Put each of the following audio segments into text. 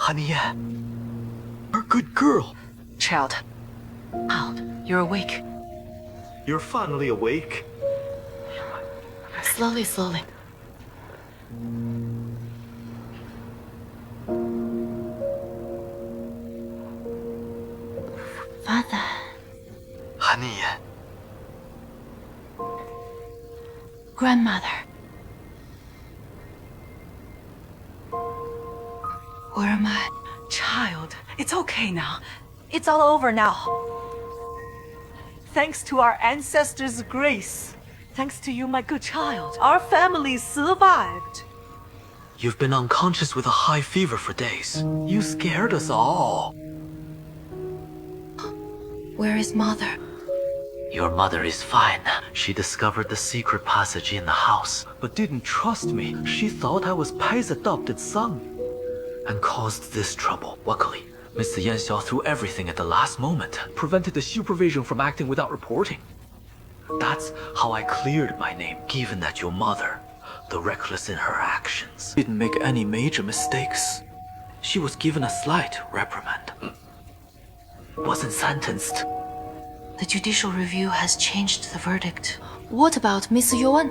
Han Yan, our good girl. Child, you're awake. You're finally awake. Slowly, slowly. Father. Han Yan. Grandmother. Where am I? Child, it's okay now. It's all over now. Thanks to our ancestors' grace. Thanks to you, my good child. Our family survived. You've been unconscious with a high fever for days. You scared us all. Where is Mother? Your mother is fine. She discovered the secret passage in the house, but didn't trust me. She thought I was Pai's adopted son, and caused this trouble. Luckily, Mr. Yan saw through everything at the last moment, prevented the supervision from acting without reporting. That's how I cleared my name, given that your mother, though reckless in her actions, didn't make any major mistakes. She was given a slight reprimand. Wasn't sentenced. The judicial review has changed the verdict. What about Miss Yuan?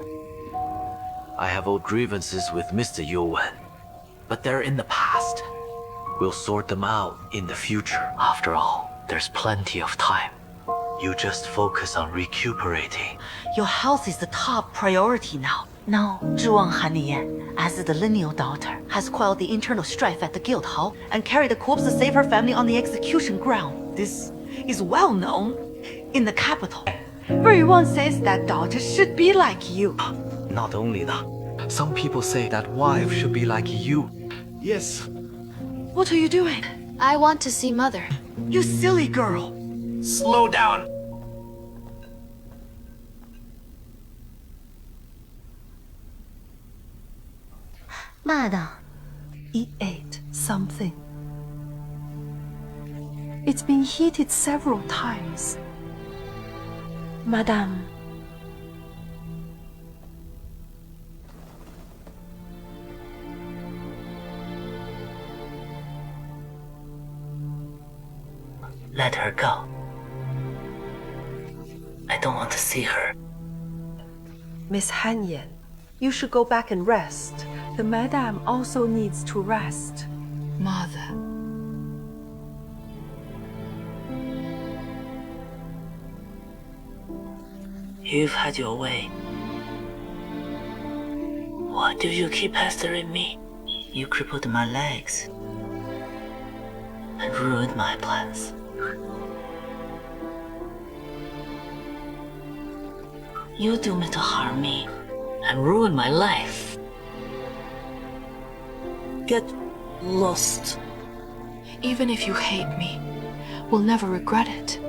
I have old grievances with Mr. Yuan, but they're in the past. We'll sort them out in the future. After all, there's plenty of time. You just focus on recuperating. Your health is the top priority now. No. Zhuang Han Yan, as the lineal daughter, has quelled the internal strife at the guild hall and carried the corpse to save her family on the execution ground. This is well known in the capital. Everyone says that daughter should be like you. Not only that, some people say that wife should be like you. Yes. What are you doing? I want to see Mother. You silly girl. Slow down. Madam. He ate something. It's been heated several times. Madame. Let her go. I don't want to see her. Miss Han Yan, you should go back and rest. The madame also needs to rest. Mother. You've had your way. Why do you keep pestering me? You crippled my legs and ruined my plans. You do me to harm me and ruin my life. Get lost. Even if you hate me, we'll never regret it.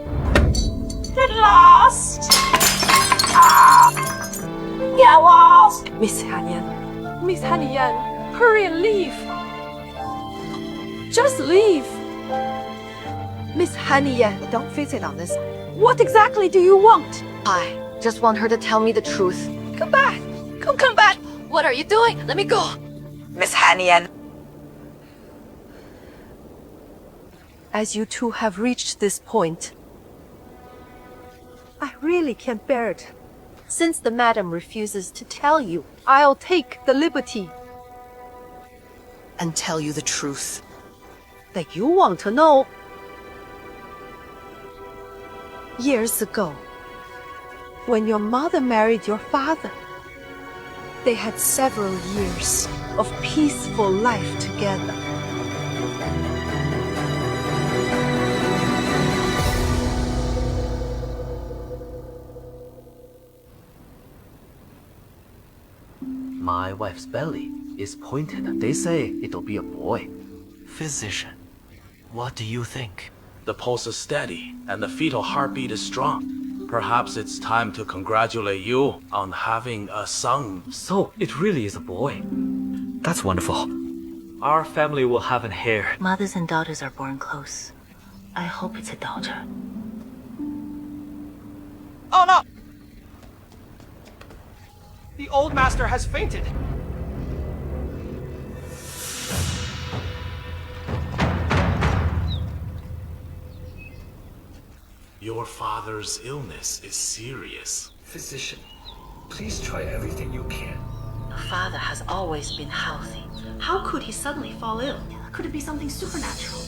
Get lost! Get lost! Miss Han Yan. Miss Han Yan, hurry and leave. Just leave. Miss Han Yan, don't fixate on this. What exactly do you want? I just want her to tell me the truth. Come back. Come back. What are you doing? Let me go. Miss Han Yan. As you two have reached this point, I really can't bear it. Since the madam refuses to tell you, I'll take the liberty And tell you the truth. that you want to know. Years ago, when your mother married your father, they had several years of peaceful life together. My wife's belly is pointed. They say it'll be a boy. Physician, what do you think? The pulse is steady, and the fetal heartbeat is strong. Perhaps it's time to congratulate you on having a son. So, it really is a boy. That's wonderful. Our family will have an heir. Mothers and daughters are born close. I hope it's a daughter. Oh no! The old master has fainted. Your father's illness is serious. Physician, please try everything you can. Father has always been healthy. How could he suddenly fall ill? Could it be something supernatural?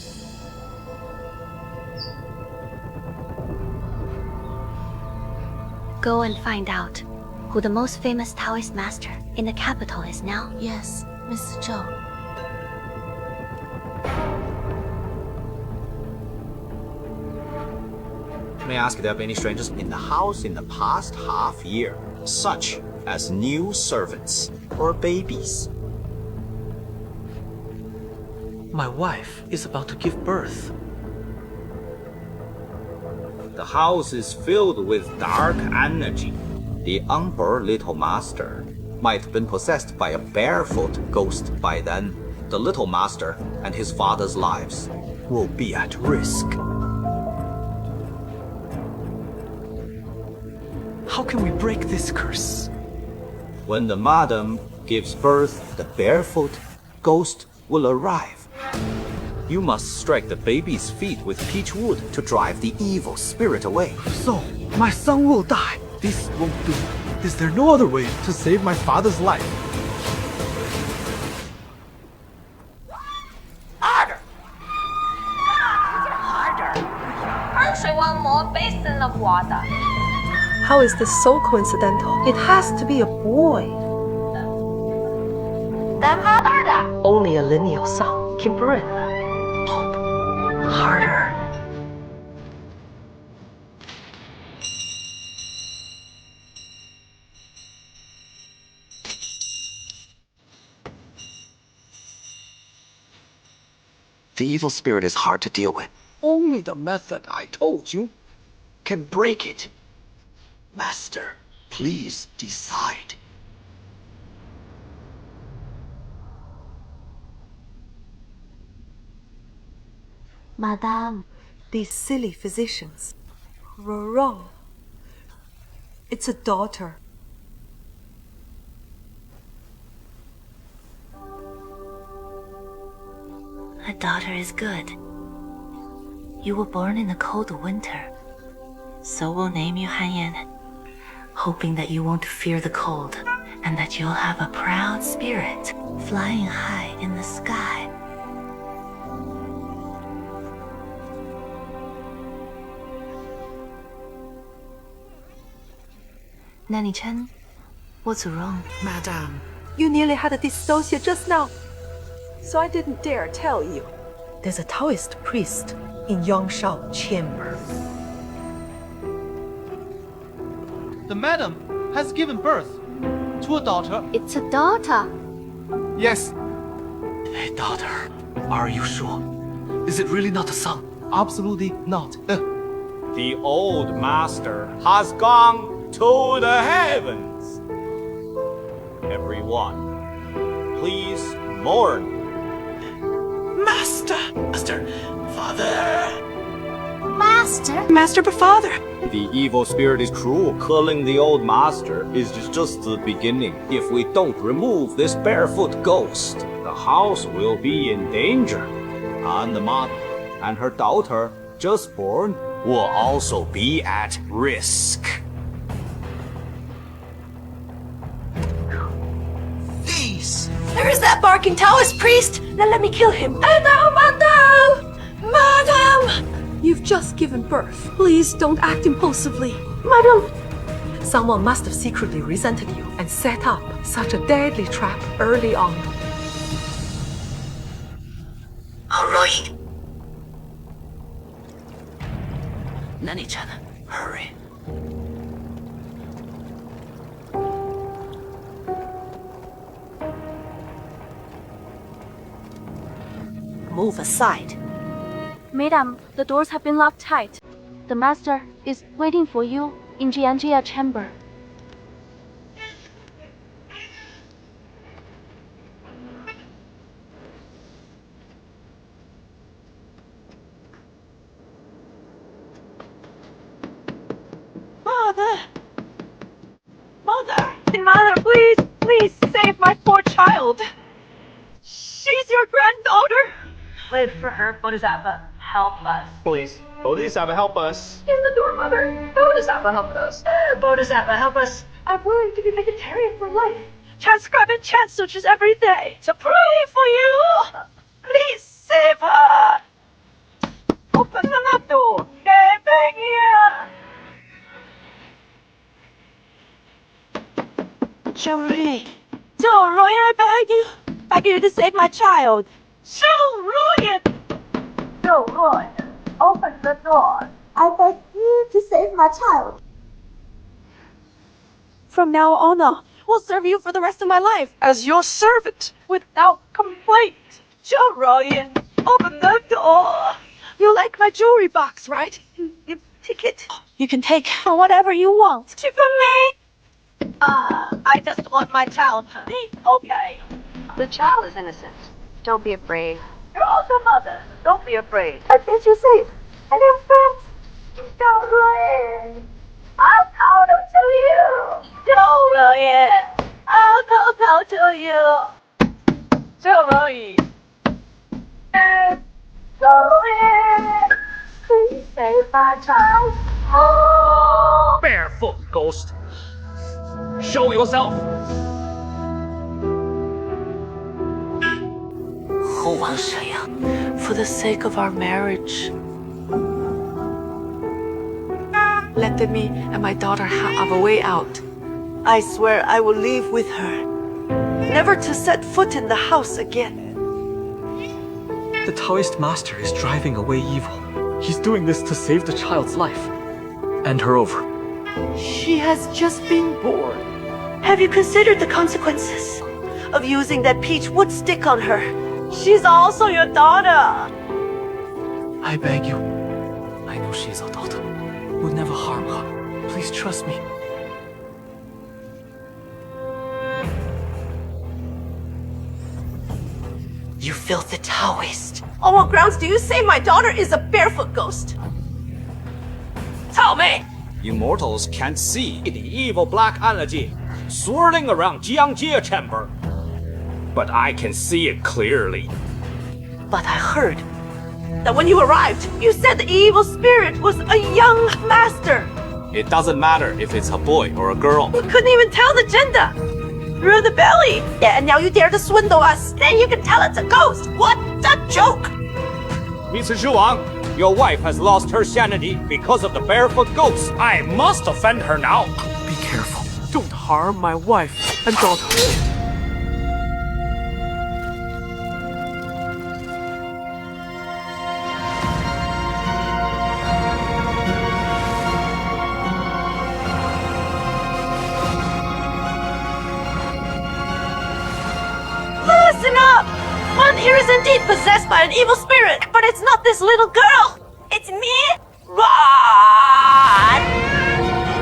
Go and find out who the most famous Taoist master in the capital is now. Yes, Mr. Zhou. May I ask if there have been any strangers in the house in the past half year, such as new servants or babies? My wife is about to give birth. The house is filled with dark energy. The unborn little master might have been possessed by a barefoot ghost by then. The little master and his father's lives will be at risk. How can we break this curse? When the madam gives birth, the barefoot ghost will arrive. You must strike the baby's feet with peach wood to drive the evil spirit away. So, my son will die. This won't do. Is there no other way to save my father's life? Harder! Harder! 喝水one more basin of water. How is this so coincidental? It has to be a boy. Then harder! Only a lineal son can bring. Harder. The evil spirit is hard to deal with. Only the method I told you can break it. Master, please decide. Madame. These silly physicians were wrong. It's a daughter. A daughter is good. You were born in the cold winter. So we'll name you Han Yan, hoping that you won't fear the cold and that you'll have a proud spirit flying high in the sky. Nanny Chen, what's wrong? Madame, you nearly had a dystocia just now, so I didn't dare tell you. There's a Taoist priest in Yangshao chamber. The madam has given birth to a daughter. It's a daughter. Yes, Hey, daughter, are you sure? Is it really not a son? absolutely not. The old master has gone to the heavens. Everyone, please mourn. Master! Master! Father! Master, but father. The evil spirit is cruel. Killing the old master is just the beginning. If we don't remove this barefoot ghost, the house will be in danger. And the mother and her daughter, just born, will also be at risk. There is that barking Taoist priest! Now let me kill him! And now, Madame! Madame! You've just given birth. Please don't act impulsively. Madame! Someone must have secretly resented you and set up such a deadly trap early on. How right. Nanny Chen, hurry. Move aside. Madam, the doors have been locked tight. The master is waiting for you in Jianjia chamber. Mother! Mother! Mother, please, please save my poor child. She's your granddaughter. Wait for her. What is that? help us. Please, Bodhisattva, help us. In the door, Mother. Bodhisattva, help us. Bodhisattva, help us. I'm willing to be vegetarian for life. Transcribing chant sutras every day to pray for you. Please save her. Open the door. I beg you. Zhou Ruyan, I beg you. Beg you to save my child. Zhou Ruyan. Open the door. I beg you to save my child. From now on, I will serve you for the rest of my life as your servant without complaint. Zhou Ruyan, open the door. You like my jewelry box, right? You take it. You can take whatever you want. For me? I just want my child, honey. Okay. The child is innocent. Don't be afraid. You're also mother. Don't be afraid. I think you're safe. And in fact, Zhou Ruyan, I'll kowtow to you. Zhou Ruyan, I'll kowtow to you. Zhou Ruyan. Zhou Ruyan, please save my child. Oh. Barefoot ghost. Show yourself. Zhuang Shi Yang, for the sake of our marriage, Let me and my daughter have a way out. I swear I will leave with her, never to set foot in the house again. The Taoist master is driving away evil. He's doing this to save the child's life. End her over. She has just been born. Have you considered the consequences of using that peach wood stick on her? She's also your daughter. I beg you. I know she is our daughter. We'll never harm her. Please trust me. You filthy Taoist. On what grounds do you say my daughter is a barefoot ghost? Tell me! You mortals can't see the evil black energy swirling around Jiangjie chamber. But I can see it clearly. But I heard that when you arrived, you said the evil spirit was a young master. It doesn't matter if it's a boy or a girl. You couldn't even tell the gender. Through the belly. Yeah, and now you dare to swindle us. Then you can tell it's a ghost. What a joke! Mr. Zhuang, your wife has lost her sanity because of the barefoot ghost. I must offend her now. Be careful. Don't harm my wife and daughter. Listen up! One here is indeed possessed by an evil spirit, but it's not this little girl. It's me. Run!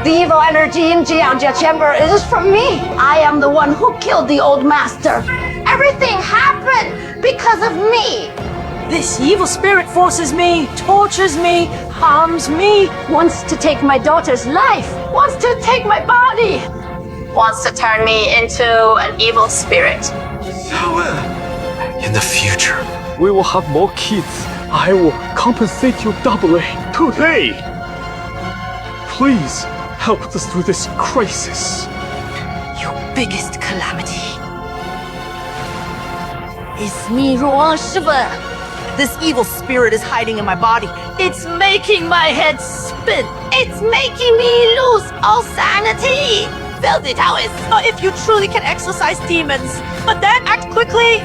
The evil energy in Jiangjie chamber is from me. I am the one who killed the old master. Everything happened because of me. This evil spirit forces me, tortures me, harms me, Wants to take my daughter's life. Wants to take my body. Wants to turn me into an evil spirit. In the future, We will have more kids. I will compensate you doubly. Today! Please help us through this crisis. your biggest calamity. It's me, Zhuang Shi Yang. This evil spirit is hiding in my body. It's making my head spin. It's making me lose all sanity. Filthy Taoist! If you truly can exorcise demons, but then act quickly.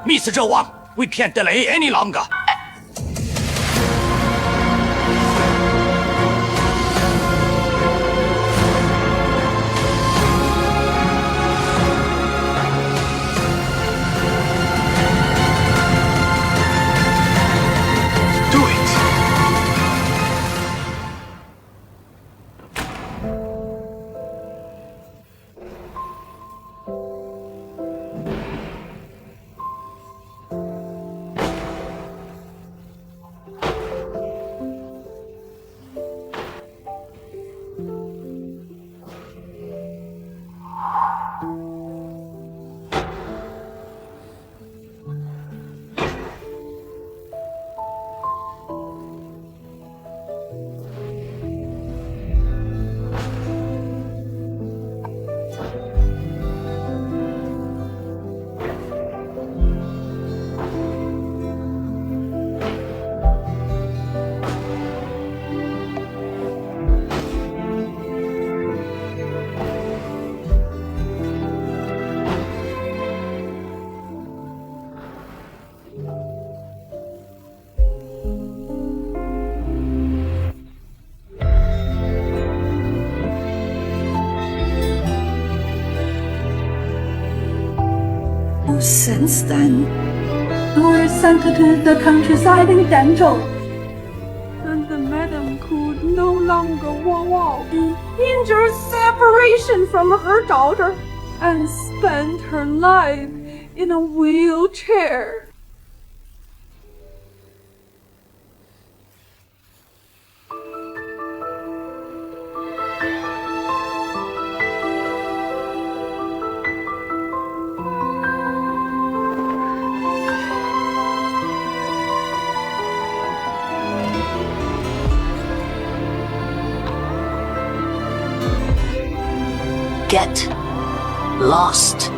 Mr. Zhuang, we can't delay any longer. Do it! Since then, we were sent to the countryside in Danzhou, and the madam could no longer walk out, endured separation from her daughter, and spent her life in a wheelchair. Get lost.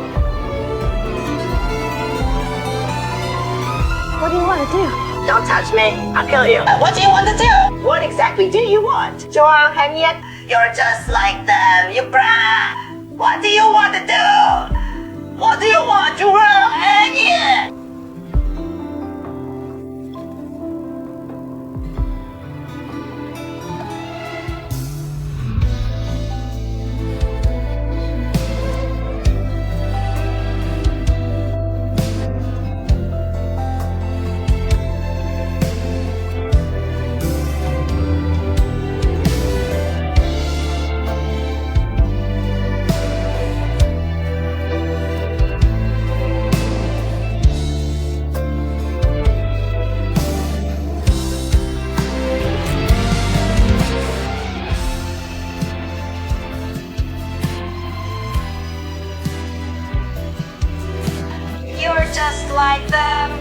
What do you want to do? Don't touch me. I'll kill you. What do you want to do? What exactly do you want? Zhuang Han Yan, you're just like them, you brat. What do you want to do? What do you want, Zhuang Han Yan? You're just like them.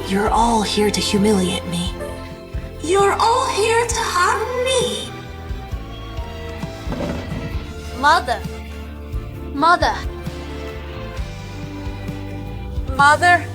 You're all here to humiliate me. You're all here to harm me. Mother. Mother. Mother,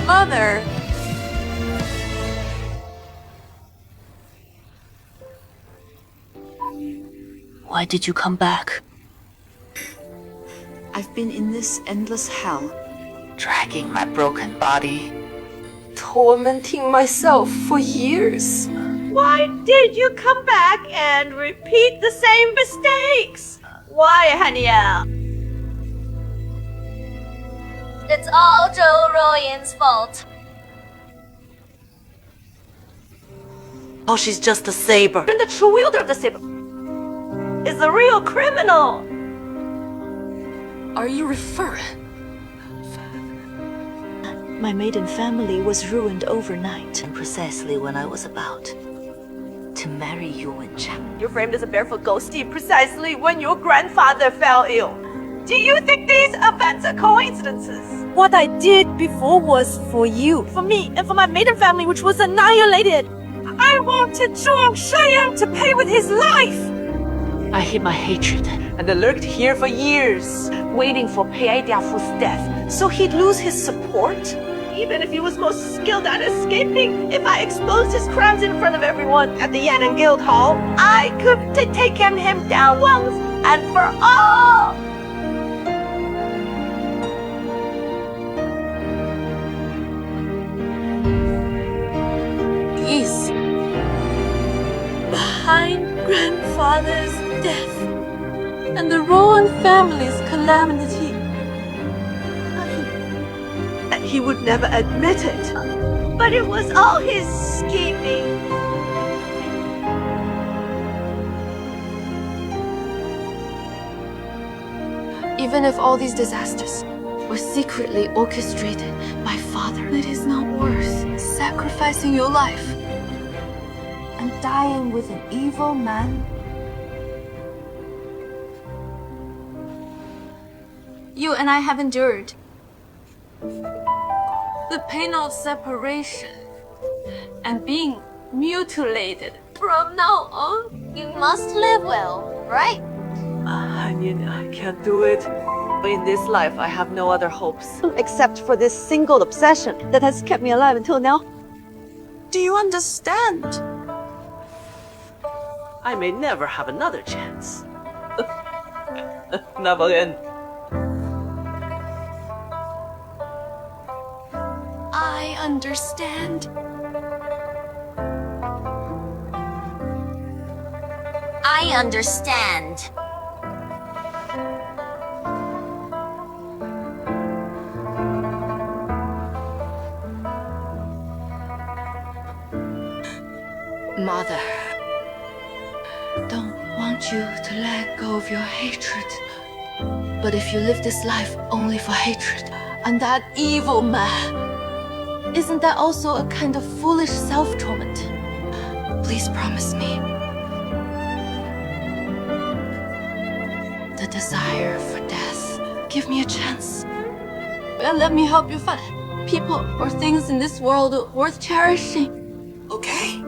Mother. Why did you come back? I've been in this endless hell, Dragging my broken body. Tormenting myself for years. Why did you come back and repeat the same mistakes? Why, Han Yan? It's all Zhou Ruoyan's fault. oh, she's just a saber. And the true wielder of the saber is a real criminal. Are you referring? My maiden family was ruined overnight, and precisely when I was about to marry you and Chen. You're framed as a barefoot ghostie precisely when your grandfather fell ill. Do you think these events are coincidences? What I did before was for you, for me, and for my maiden family, which was annihilated. I wanted Zhuang Shi Yang to pay with his life. I hid my hatred, And I lurked here for years, waiting for Pei Diafu's death, so he'd lose his support. Even if he was most skilled at escaping, if I exposed his crimes in front of everyone at the Yan and Guild Hall, I could take him down once and for all. Yes. Behind grandfather's death and the Rowan family's calamity, he would never admit it, but it was all his scheming. Even if all these disasters were secretly orchestrated by father, it is not worth sacrificing your life and dying with an evil man. You and I have endured the pain of separation and being mutilated. From now on, you must live well, right? Han Yan, I can't do it. In this life, I have no other hopes, except for this single obsession that has kept me alive until now. Do you understand? I may never have another chance. Never again. I understand. I understand. Mother, don't want you to let go of your hatred. But if you live this life only for hatred and that evil man, isn't that also a kind of foolish self-torment? Please promise me. The desire for death. Give me a chance. And let me help you find people or things in this world worth cherishing. Okay?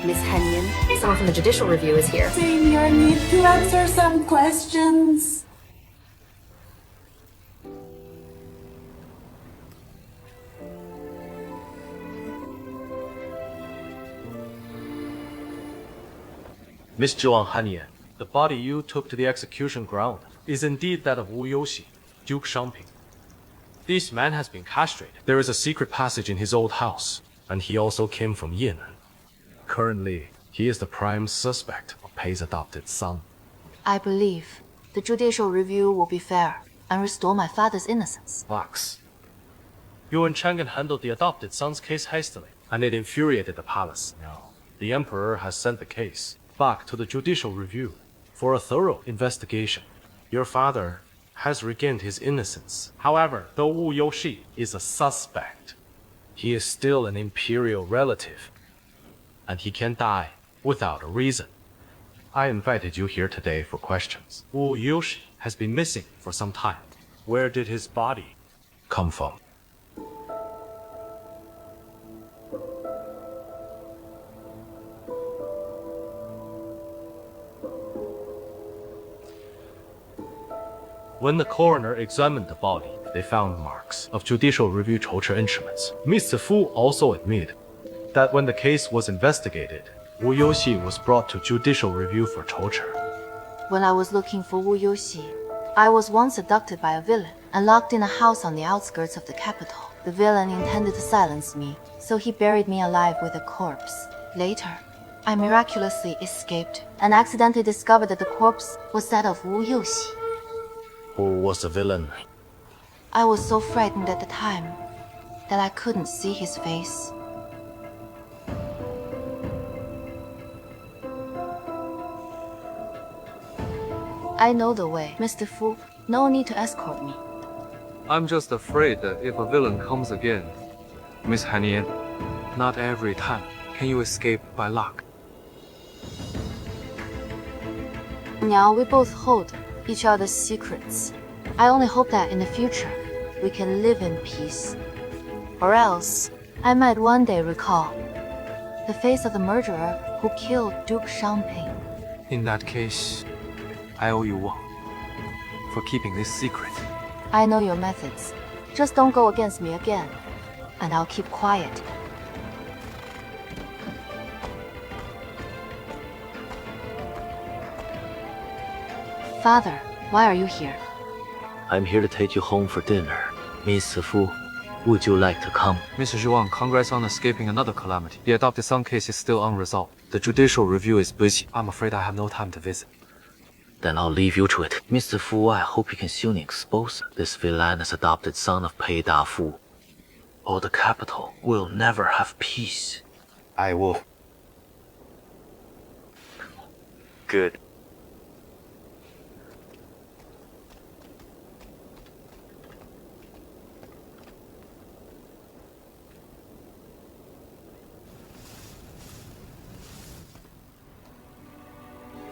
Miss Han Yan, someone from the Judicial Review is here. Senior, I need to answer some questions. Miss Zhuang Han Yan, the body you took to the execution ground is indeed that of Wu Youxi, Duke Shangping. This man has been castrated. There is a secret passage in his old house, and he also came from Yinan. Currently, he is the prime suspect of Pei's adopted son. I believe the judicial review will be fair and restore my father's innocence. Fox, you and Chang'an handled the adopted son's case hastily, and it infuriated the palace. Now, the emperor has sent the case back to the judicial review for a thorough investigation. Your father has regained his innocence. However, though Wu Youxi is a suspect, he is still an imperial relative, and he can die without a reason. I invited you here today for questions. Wu Youxi has been missing for some time. Where did his body come from? When the coroner examined the body, they found marks of judicial review torture instruments. Mr. Fu also admitted that when the case was investigated, Wu Youxi was brought to judicial review for torture. When I was looking for Wu Youxi, I was once abducted by a villain and locked in a house on the outskirts of the capital. The villain intended to silence me, so he buried me alive with a corpse. Later, I miraculously escaped and accidentally discovered that the corpse was that of Wu Youxi. Who was the villain? I was so frightened at the time that I couldn't see his face. I know the way, Mr. Fu. No need to escort me. I'm just afraid that if a villain comes again, Miss Han Yan, not every time can you escape by luck. Now we both hold each other's secrets. I only hope that in the future, we can live in peace. Or else, I might one day recall the face of the murderer who killed Duke Shangping. In that case, I owe you one for keeping this secret. I know your methods. Just don't go against me again, and I'll keep quiet. Father, why are you here? I'm here to take you home for dinner. Mr. Fu, would you like to come? Mr. Zhuang, congrats on escaping another calamity. The adopted son case is still unresolved. The judicial review is busy. I'm afraid I have no time to visit. Then I'll leave you to it. Mr. Fu, I hope you can soon expose this villainous adopted son of Pei Da Fu. or the capital will never have peace. I will. Good.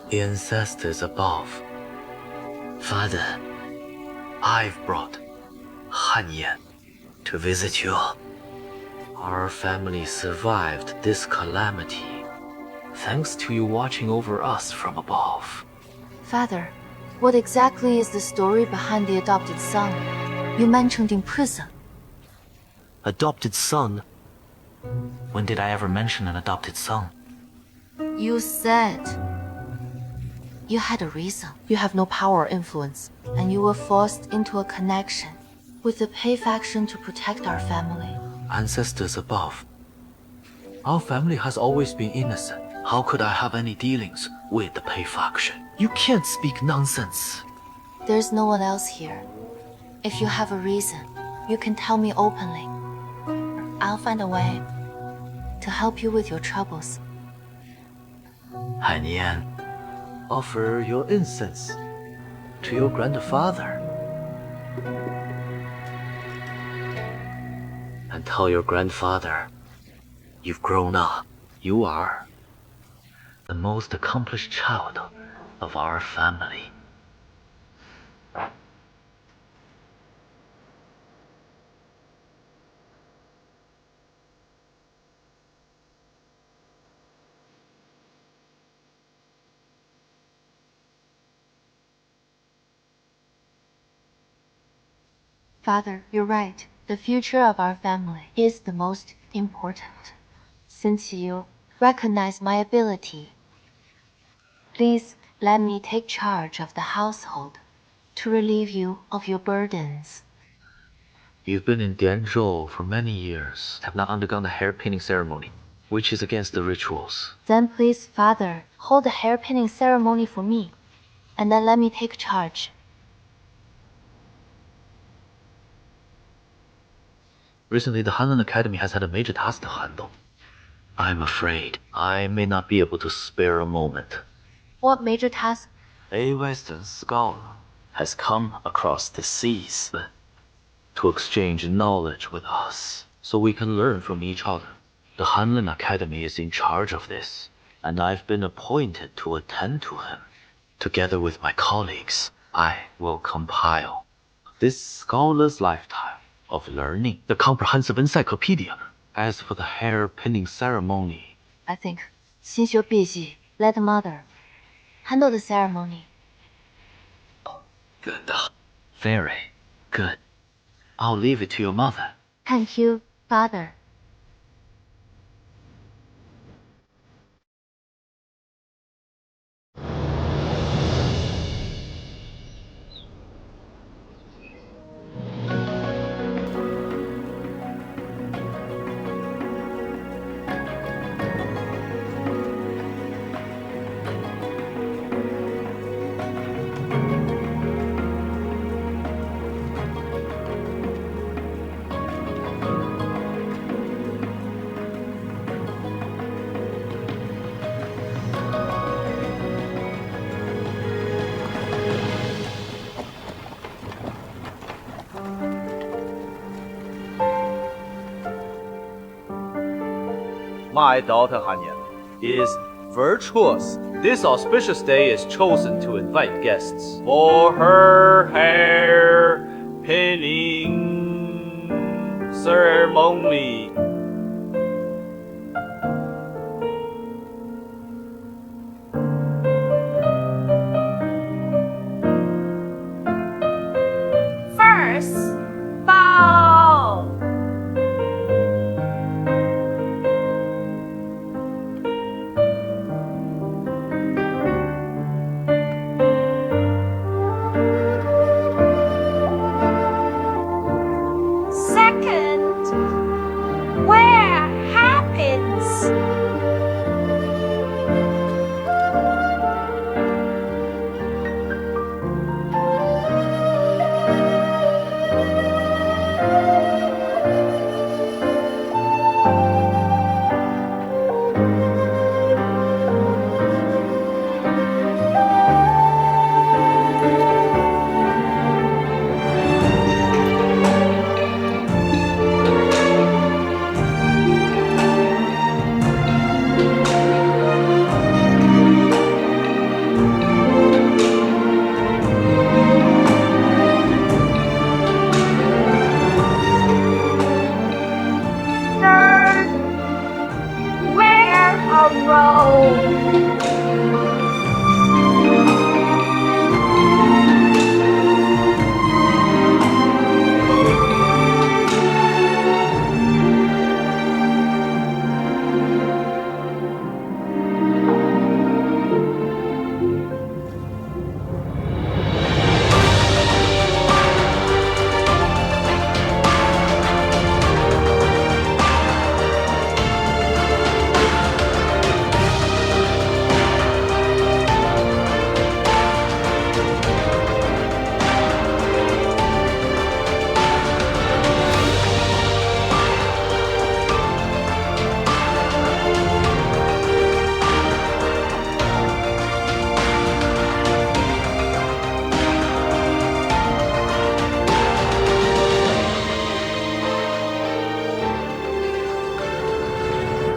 The ancestors above. Father, I've brought Han Yan to visit you. Our family survived this calamity thanks to you watching over us from above. Father, what exactly is the story behind the adopted son? You mentioned in prison. Adopted son? When did I ever mention an adopted son? You said you had a reason. You have no power or influence, and you were forced into a connection with the Pei faction to protect our family. Ancestors above. Our family has always been innocent. How could I have any dealings with the Pei faction? You can't speak nonsense. There's no one else here. If you have a reason, you can tell me openly. I'll find a way to help you with your troubles. Han Yan, offer your incense to your grandfather. And tell your grandfather, you've grown up. You are the most accomplished child of our family. Father, you're right. The future of our family is the most important. Since you recognize my ability, please let me take charge of the household to relieve you of your burdens. You've been in Dianzhou for many years, have not undergone the hair pinning ceremony, which is against the rituals. Then please, Father, hold the hair pinning ceremony for me, and then let me take charge. Recently, the Hanlan Academy has had a major task to handle. I'm afraid I may not be able to spare a moment. What major task? A Western scholar has come across the seas to exchange knowledge with us, so we can learn from each other. The Hanlan Academy is in charge of this, and I've been appointed to attend to him. Together with my colleagues, I will compile this scholar's lifetime of learning, the comprehensive encyclopedia. As for the hair pinning ceremony, I think, since you're busy, let Mother handle the ceremony. Good. Very good. I'll leave it to your mother. Thank you, Father. My daughter Han Yan is virtuous. This auspicious day is chosen to invite guests for her hair pinning ceremony. First, bow. Second,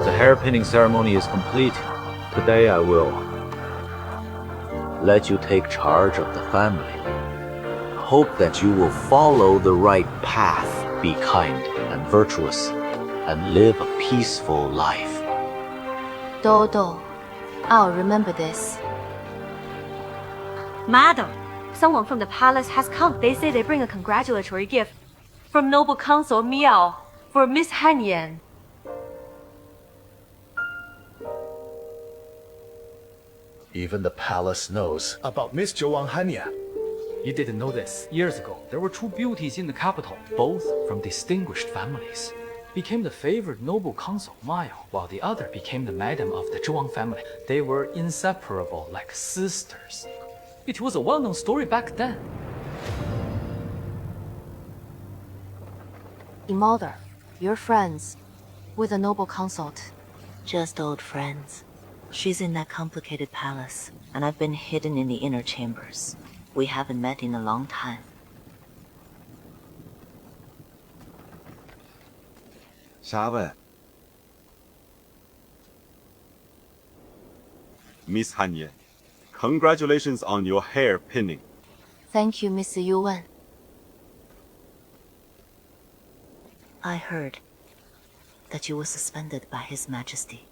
The hairpinning ceremony is complete. Today I will let you take charge of the family. Hope that you will follow the right path, be kind and virtuous, and live a peaceful life. Dodo, I'll remember this. Madam, someone from the palace has come. They say they bring a congratulatory gift from noble counsel Miao for Miss Han Yan. Even the palace knows about Miss Zhuang Han Yan. You didn't know this. Years ago, there were two beauties in the capital, both from distinguished families. Became the favored noble counsel Maya, while the other became the madam of the Zhuang family. They were inseparable like sisters. It was a well-known story back then. Mother, you're friends with a noble consort. Just old friends. She's in that complicated palace, and I've been hidden in the inner chambers. We haven't met in a long time. Miss Han Yan, congratulations on your hair pinning. Thank you, Mr. Yuan. I heard that you were suspended by His Majesty.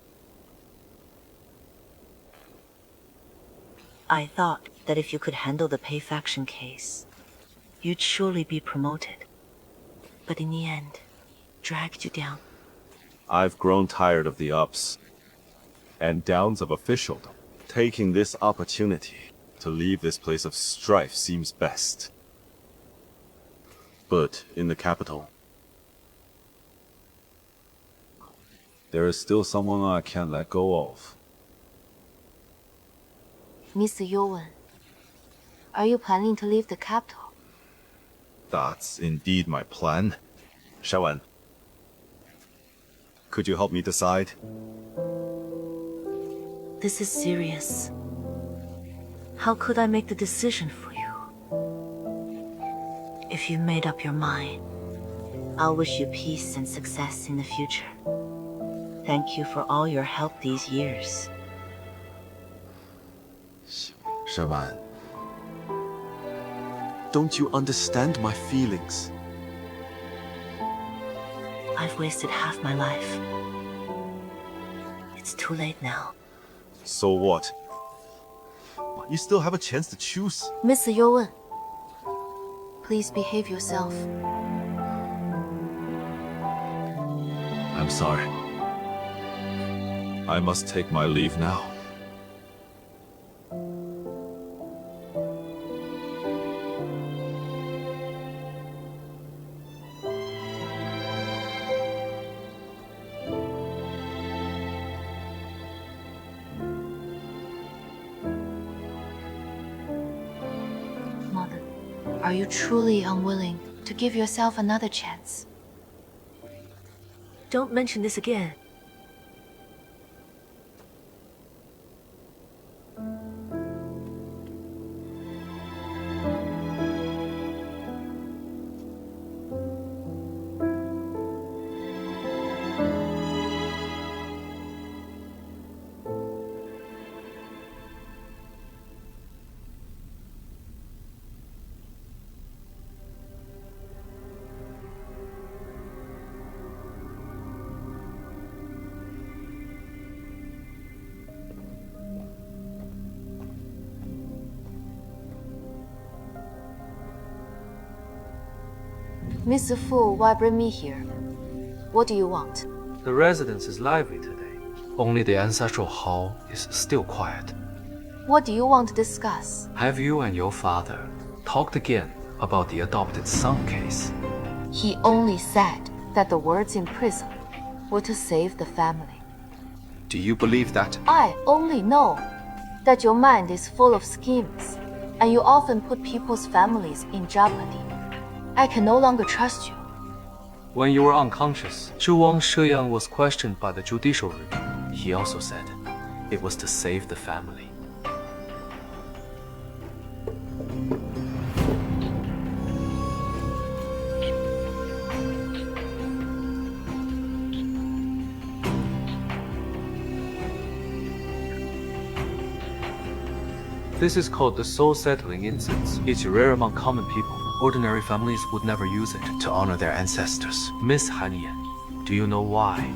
I thought that if you could handle the Pei faction case, you'd surely be promoted. But in the end, dragged you down. I've grown tired of the ups and downs of officialdom. Taking this opportunity to leave this place of strife seems best. But in the capital, there is still someone I can't let go of. Mr. Yuan, are you planning to leave the capital? That's indeed my plan. Shawan, could you help me decide? This is serious. How could I make the decision for you? If you've made up your mind, I'll wish you peace and success in the future. Thank you for all your help these years. Shawan, don't you understand my feelings? I've wasted half my life. It's too late now. So what? You still have a chance to choose. Mr. Yuan, please behave yourself. I'm sorry. I must take my leave now. Mother, are you truly unwilling to give yourself another chance? Don't mention this again. Mr. Fu, why bring me here? What do you want? The residence is lively today. Only the ancestral hall is still quiet. What do you want to discuss? Have you and your father talked again about the adopted son case? He only said that the words in prison were to save the family. Do you believe that? I only know that your mind is full of schemes, and you often put people's families in jeopardy. I can no longer trust you. When you were unconscious, Zhuang Shi Yang was questioned by the judicial review. He also said it was to save the family. This is called the soul-settling incense. It's rare among common people. Ordinary families would never use it to honor their ancestors. Miss Han Yan, do you know why?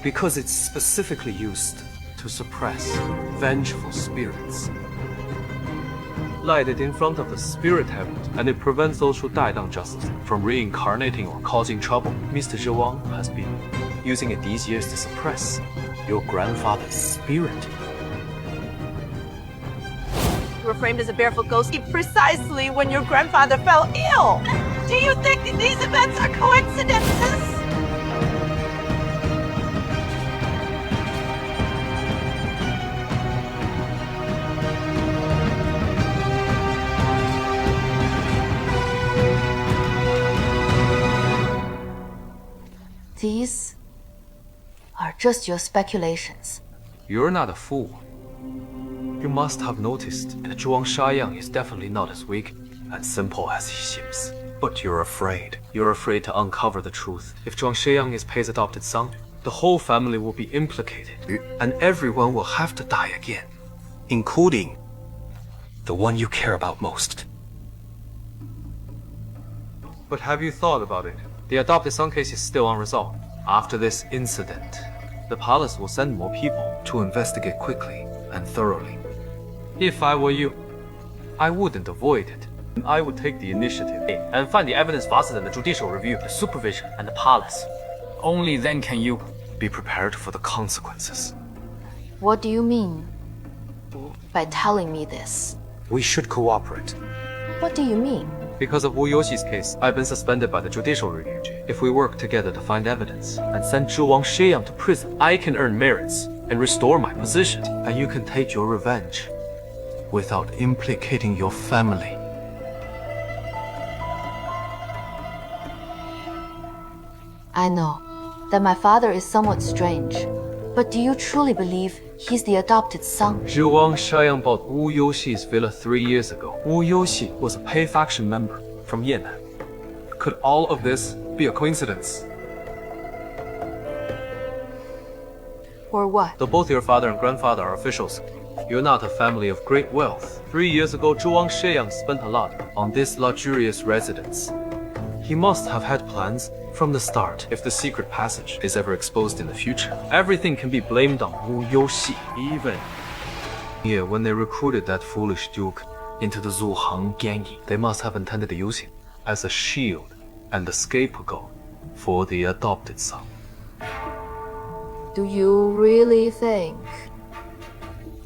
Because it's specifically used to suppress vengeful spirits. Light it in front of the spirit heaven, and it prevents those who died unjustly from reincarnating or causing trouble. Mr. Zhuang has been using it these years to suppress your grandfather's spirit. You were framed as a barefoot ghost precisely when your grandfather fell ill. Do you think that these events are coincidences? These are just your speculations. You're not a fool. You must have noticed that Zhuang Shi Yang is definitely not as weak and simple as he seems. But you're afraid. You're afraid to uncover the truth. If Zhuang Shi Yang is Pei's adopted son, the whole family will be implicated, and everyone will have to die again, including the one you care about most. But have you thought about it? The adopted son case is still unresolved. After this incident, the palace will send more people to investigate quickly and thoroughly. If I were you, I wouldn't avoid it. I would take the initiative and find the evidence faster than the judicial review, the supervision, and the palace. Only then can you be prepared for the consequences. What do you mean by telling me this? We should cooperate. What do you mean? Because of Wu Youxi's case, I've been suspended by the judicial review. If we work together to find evidence and send Zhuang Shi Yang to prison, I can earn merits and restore my position, and you can take your revenge without implicating your family. I know that my father is somewhat strange, but do you truly believe he's the adopted son? Zhuang Shi Yang bought Wu Youxi's villa 3 years ago. Wu Youxi was a Pei faction member from Yan'an. Could all of this be a coincidence? Or what? Though both your father and grandfather are officials, you're not a family of great wealth. 3 years ago, Zhuang Shi Yang spent a lot on this luxurious residence. He must have had plans from the start. If the secret passage is ever exposed in the future, everything can be blamed on Wu Youxi. Even when they recruited that foolish duke into the Zhu Heng gang, they must have intended to use him as a shield and a scapegoat for the adopted son. Do you really think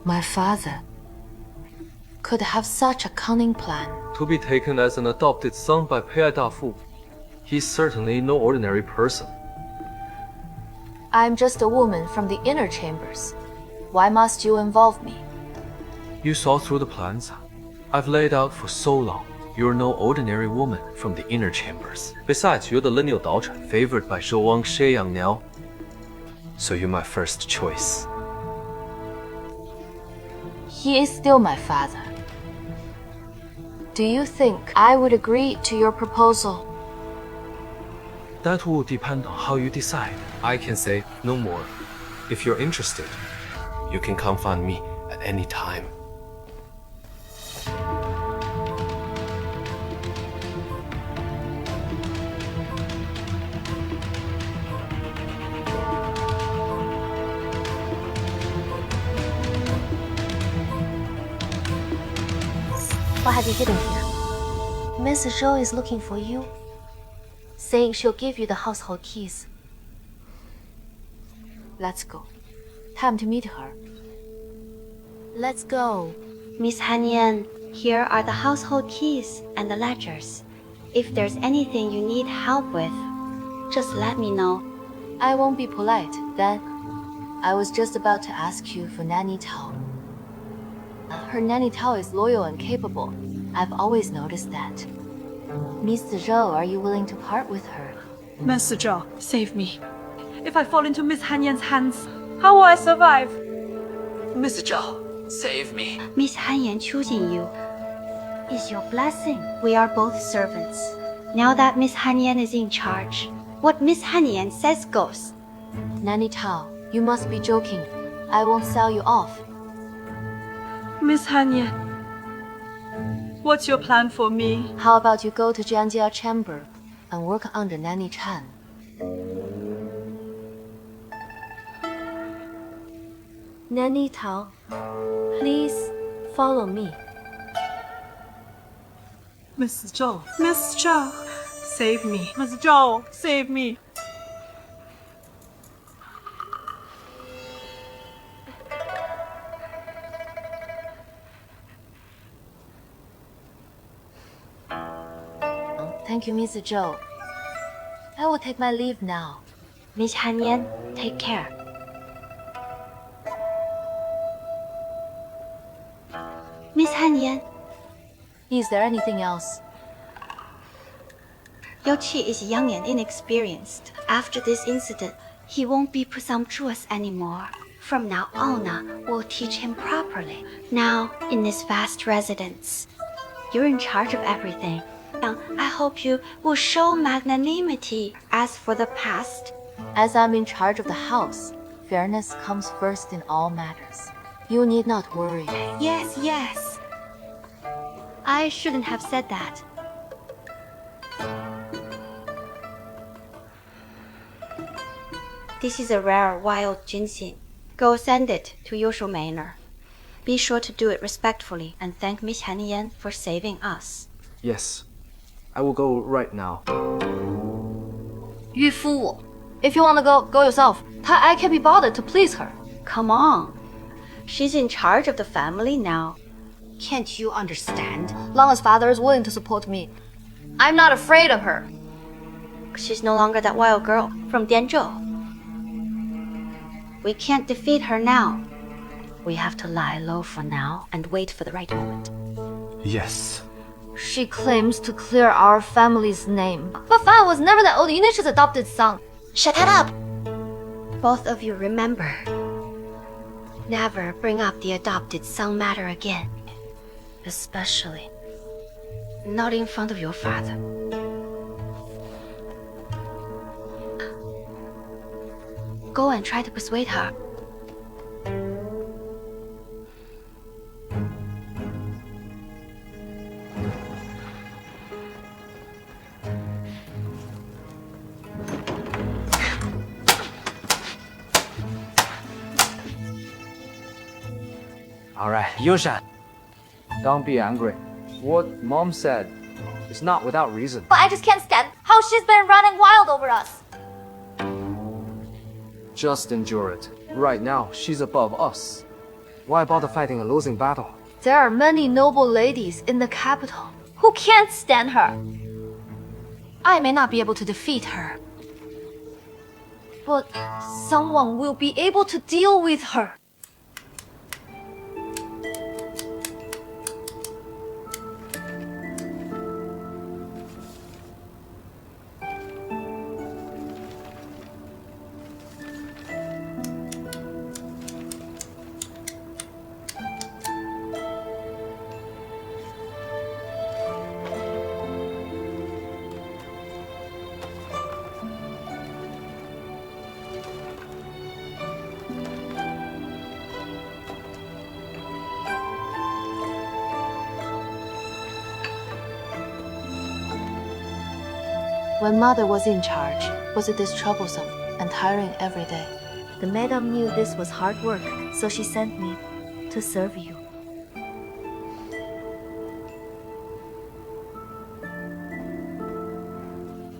my father could have such a cunning plan? To be taken as an adopted son by Pei Dafu, he's certainly no ordinary person. I'm just a woman from the inner chambers. Why must you involve me? You saw through the plans I've laid out for so long. You're no ordinary woman from the inner chambers. Besides, you're the lineal daughter, favored by Zhuang Shi Yang now. So you're my first choice. He is still my father. Do you think I would agree to your proposal? That will depend on how you decide. I can say no more. If you're interested, you can come find me at any time. What have you hidden here? Miss Zhou is looking for you, saying she'll give you the household keys. Let's go. Time to meet her. Let's go. Miss Han Yan, here are the household keys and the ledgers. If there's anything you need help with, just let me know. I won't be polite, then. I was just about to ask you for Nanny Tao. Her Nanny Tao is loyal and capable. I've always noticed that. Miss Zhou, are you willing to part with her? Master Zhou, save me. If I fall into Miss Han Yan's hands, how will I survive? Miss Zhou, save me. Miss Han Yan choosing you is your blessing. We are both servants. Now that Miss Han Yan is in charge, what Miss Han Yan says goes. Nanny Tao, you must be joking. I won't sell you off. Miss Han Yan, what's your plan for me? How about you go to Jianjia Chamber and work under Nanny Chan? Nanny Tao, please follow me. Mrs. Zhou, Miss Zhou, save me. Miss Zhou, save me. Thank you, Miss Zhou. I will take my leave now. Miss Han Yan, take care. Miss Han Yan. Is there anything else? Youqi is young and inexperienced. After this incident, he won't be presumptuous anymore. From now on, we'll teach him properly. Now, in this vast residence, you're in charge of everything. I hope you will show magnanimity. As for the past, as I'm in charge of the house, fairness comes first in all matters. You need not worry. Yes, yes. I shouldn't have said that. This is a rare wild ginseng. Go send it to Yushu Manor. Be sure to do it respectfully and thank Miss Han Yan for saving us. Yes. I will go right now. 渔夫, if you want to go, go yourself. I can't be bothered to please her. Come on. She's in charge of the family now. Can't you understand? Long as father is willing to support me, I'm not afraid of her. She's no longer that wild girl from Dianzhou. We can't defeat her now. We have to lie low for now and wait for the right moment. Yes. She claims to clear our family's name. But Fan was never that old. Yunlai's adopted son. Shut it up! Both of you remember. Never bring up the adopted son matter again. Especially not in front of your father. Go and try to persuade her. All right, Yushan. Don't be angry. What Mom said is not without reason. But I just can't stand how she's been running wild over us. Just endure it. Right now, she's above us. Why bother fighting a losing battle? There are many noble ladies in the capital who can't stand her. I may not be able to defeat her, but someone will be able to deal with her. When mother was in charge, was it this troublesome and tiring every day? The madam knew this was hard work, so she sent me to serve you.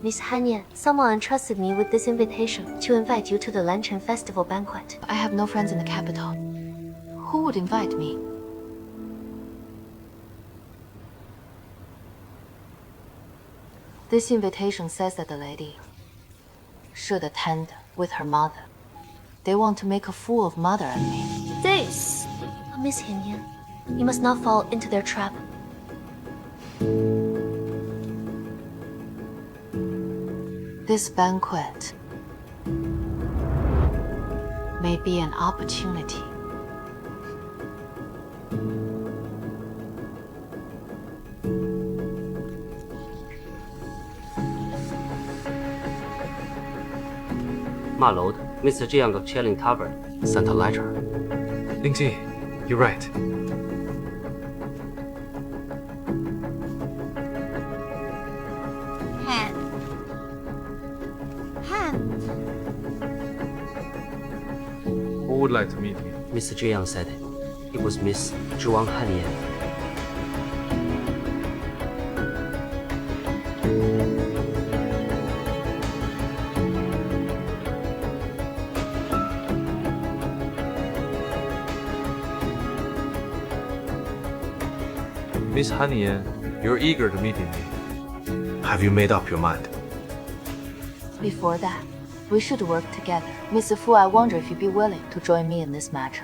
Miss Han Yan, someone entrusted me with this invitation to invite you to the Lanchen Festival banquet. I have no friends in the capital. Who would invite me? This invitation says that the lady should attend with her mother. They want to make a fool of mother and me. This, Miss Han Yan, you must not fall into their trap. This banquet may be an opportunity. 馬路 Mr. Jiang of Chelling Tavern sent a letter. Lingji, you're right. Who would like to meet me? Mr. Jiang said it was Miss Zhuang Han Yan. Miss Han Yan, you're eager to meet me. Have you made up your mind? Before that, we should work together. Mr. Fu, I wonder if you'd be willing to join me in this matter.